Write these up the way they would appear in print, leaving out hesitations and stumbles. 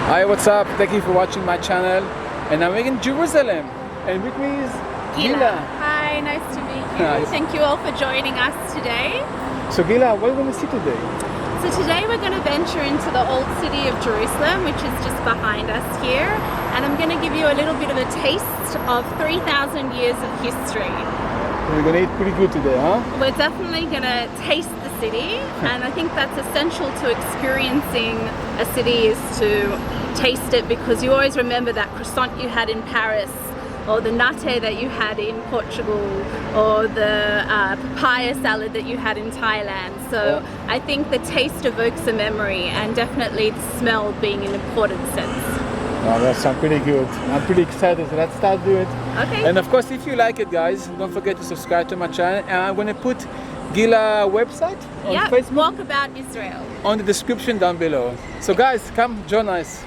Hi, what's up? Thank you for watching my channel. And I'm in Jerusalem. And with me is Gilla. Hi, nice to meet you. Nice. Thank you all for joining us today. So Gilla, what are we going to see today? So today we're going to venture into the old city of Jerusalem, which is just behind us here. And I'm going to give you a little bit of a taste of 3,000 years of history. We're going to eat pretty good today, huh? We're definitely going to taste the city, and I think that's essential to experiencing a city, is to taste it, because you always remember that croissant you had in Paris, or the natte that you had in Portugal, or the papaya salad that you had in Thailand. So I think the taste evokes a memory, and definitely the smell being an important sense. Oh, that sounds pretty good. I'm pretty excited, so let's start doing it. Okay. And of course, if you like it, guys, don't forget to subscribe to my channel. And I'm going to put Gilla website on Facebook, Walkabout Israel, on the description down below. So guys, come join us.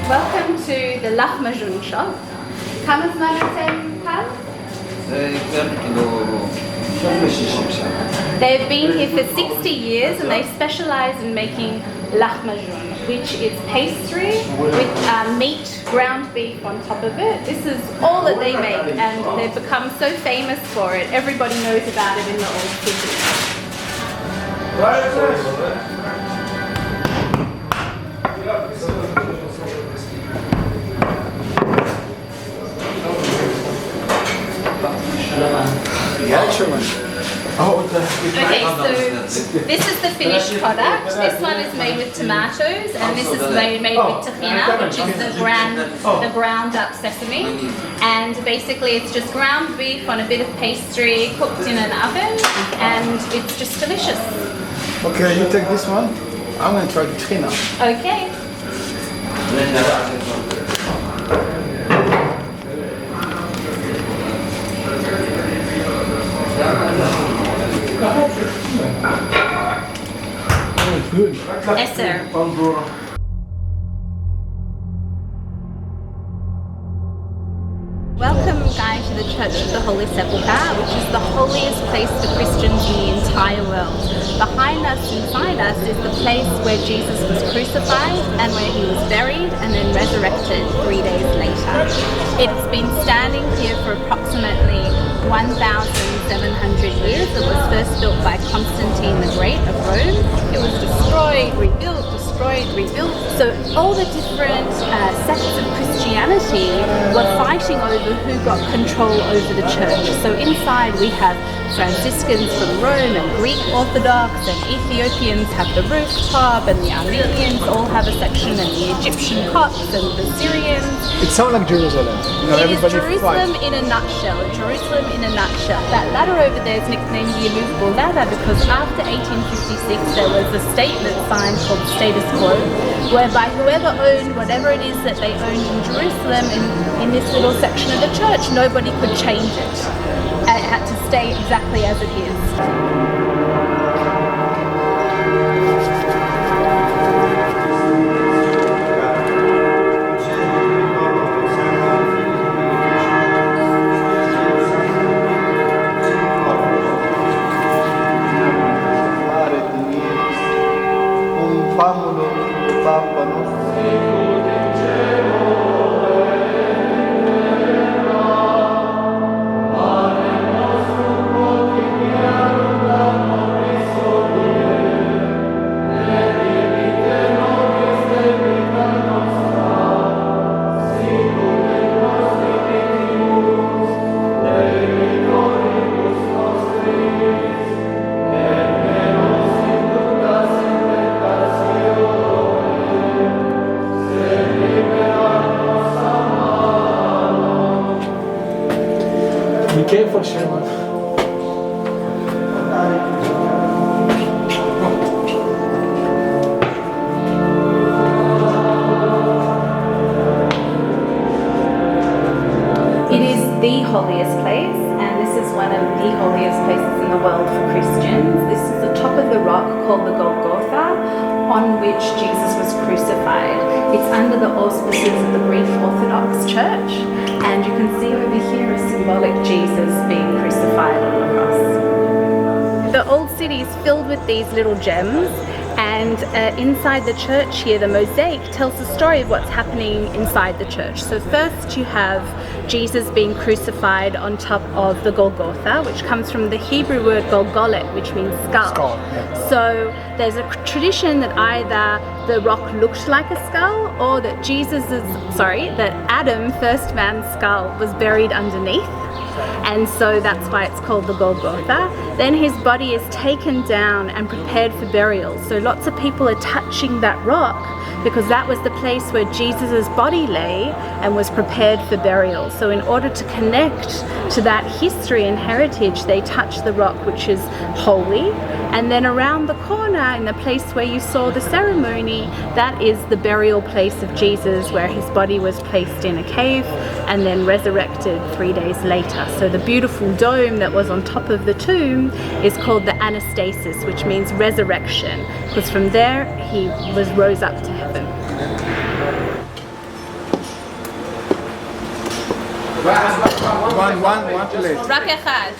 Welcome to the Lahmacun shop. כמה זמן אתם כאן? They've been here for 60 years, and they specialize in making lahmacun, which is pastry with meat, ground beef on top of it. This is all that they make, and they've become so famous for it. Everybody knows about it in the old city. Okay, so this is the finished product. This one is made with tomatoes, and this is made with tahina, which is the ground up sesame. And basically it's just ground beef on a bit of pastry, cooked in an oven, and it's just delicious. Okay, you take this one. I'm going to try the tahina. Okay. Good. Yes, sir. Welcome, guys, to the Church of the Holy Sepulchre, which is the holiest place for Christians in the entire world. Behind us, inside us, is the place where Jesus was crucified and where he was buried and then resurrected 3 days later. It's been standing here for approximately 1,700 years. It was first built by Constantine the Great of Rome. It was destroyed, rebuilt, rebuilt. So all the different sects of Christianity were fighting over who got control over the church. So inside we have Franciscans from Rome, and Greek Orthodox, and Ethiopians have the rooftop, and the Armenians all have a section, and the Egyptian Copts and the Syrians. It sounds like Jerusalem. You know, It is everybody Jerusalem fights. in a nutshell. Jerusalem in a nutshell. That ladder over there is nicknamed the immovable ladder because after 1856 there was a statement signed called status quo, whereby whoever owned whatever it is that they owned in Jerusalem in this little section of the church, nobody could change it. It had to stay exactly as it is. Be careful, Sherman. It is the holiest place, and this is why one of the holiest places in the world for Christians. This is the top of the rock called the Golgotha, on which Jesus was crucified. It's under the auspices of the Greek Orthodox Church, and you can see over here a symbolic Jesus being crucified on the cross. The old city is filled with these little gems, and inside the church here, the mosaic tells the story of what's happening inside the church. So first you have Jesus being crucified on top of the Golgotha, which comes from the Hebrew word Golgolet, which means skull. So there's a tradition that either the rock looked like a skull, or that that Adam, first man's skull, was buried underneath. And so that's why it's called the Golgotha. Then his body is taken down and prepared for burial. So lots of people are touching that rock because that was the place where Jesus' body lay and was prepared for burial. So in order to connect to that history and heritage, they touch the rock, which is holy. And then around the corner, in the place where you saw the ceremony, that is the burial place of Jesus, where his body was placed in a cave and then resurrected 3 days later. So the beautiful dome that was on top of the tomb is called the Anastasis, which means resurrection, because from there he rose up to heaven. One plate. רק אחד.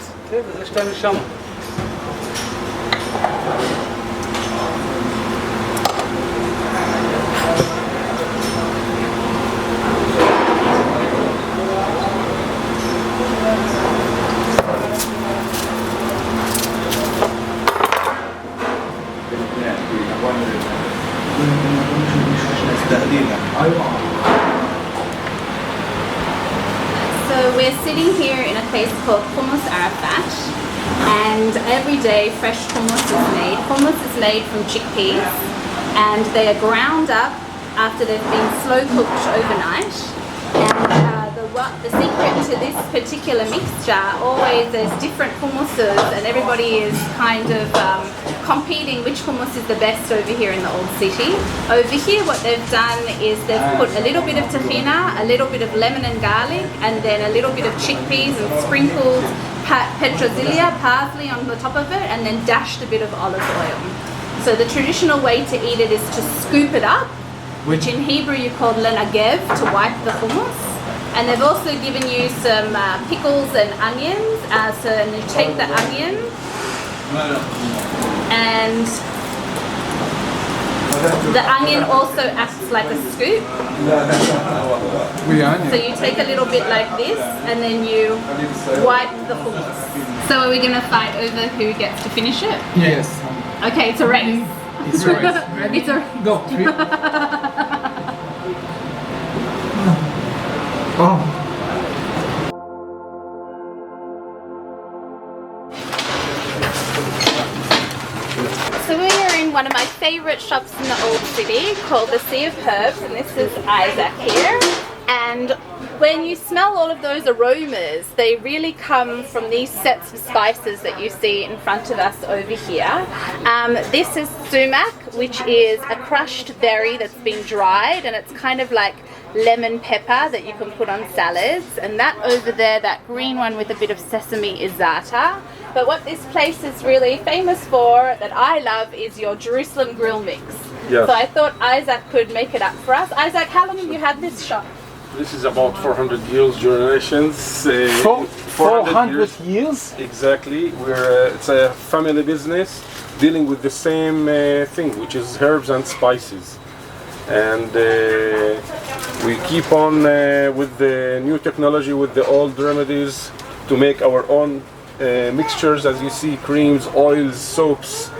So we're sitting here in a place called Hummus Arafat, and every day fresh hummus is made. Hummus is made from chickpeas, and they are ground up after they've been slow cooked overnight. And the secret to this particular mixture, always there's different hummuses, and everybody is kind of competing which hummus is the best over here in the old city. Over here what they've done is they've put a little bit of tahina, a little bit of lemon and garlic, and then a little bit of chickpeas and sprinkled petrozilia, parsley on the top of it, and then dashed a bit of olive oil. So the traditional way to eat it is to scoop it up, which in Hebrew you call lenagev, to wipe the hummus. And they've also given you some pickles and onions. So you take the onion and the onion also acts like a scoop. So you take a little bit like this and then you wipe the hummus. So are we going to fight over who gets to finish it? Yes. Okay, it's a race. It's a race. Ready? It's a Go. Oh. So we are in one of my favourite shops in the old city called the Sea of Herbs, and this is Isaac here. And when you smell all of those aromas, they really come from these sets of spices that you see in front of us over here. This is sumac, which is a crushed berry that's been dried, and it's kind of like lemon pepper that you can put on salads. And that over there, that green one with a bit of sesame, is za'atar. But what this place is really famous for, that I love, is your Jerusalem grill mix. Yes. So I thought Isaac could make it up for us. Isaac, how long have you had this shop? This is about 400 years, generations. 400 years? Exactly. It's a family business dealing with the same thing, which is herbs and spices. And we keep on with the new technology, with the old remedies, to make our own mixtures, as you see, creams, oils, soaps,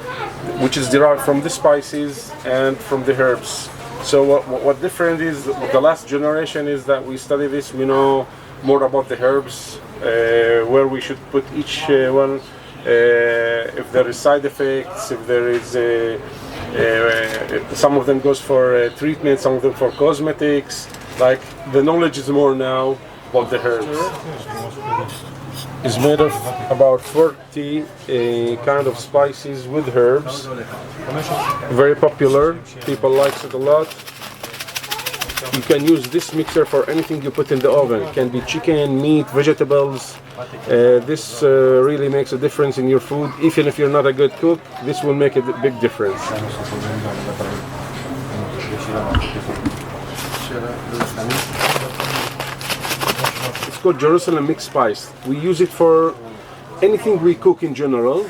which is derived from the spices and from the herbs. So what different is, the last generation is that we study this, we know more about the herbs, where we should put each one, if there is side effects, if there is some of them goes for treatment, some of them for cosmetics. Like, the knowledge is more now about the herbs. It's made of about 40 kind of spices with herbs. Very popular, people like it a lot. You can use this mixer for anything you put in the oven. It can be chicken, meat, vegetables. This really makes a difference in your food. Even if you're not a good cook, this will make a big difference. It's called Jerusalem mixed spice. We use it for anything we cook in general.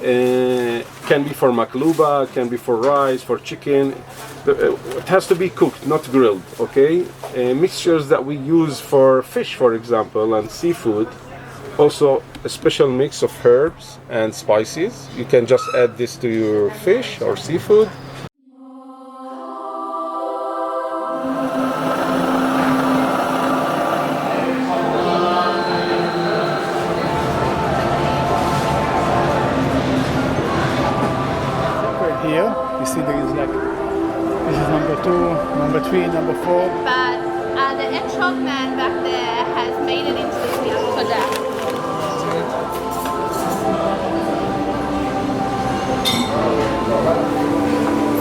Can be for makluba, can be for rice, for chicken. It has to be cooked, not grilled, okay? Mixtures that we use for fish, for example, and seafood. Also a special mix of herbs and spices. You can just add this to your fish or seafood. Here, you see there is like, this is number 2, number 3, number 4. But the etrog man back there has made it into the Kodak.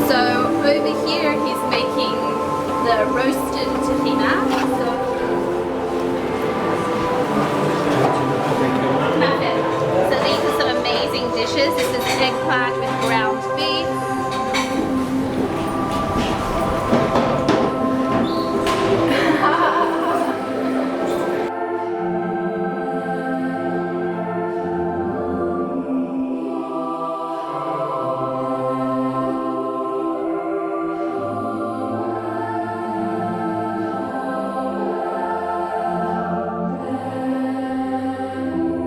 So over here he's making the roasted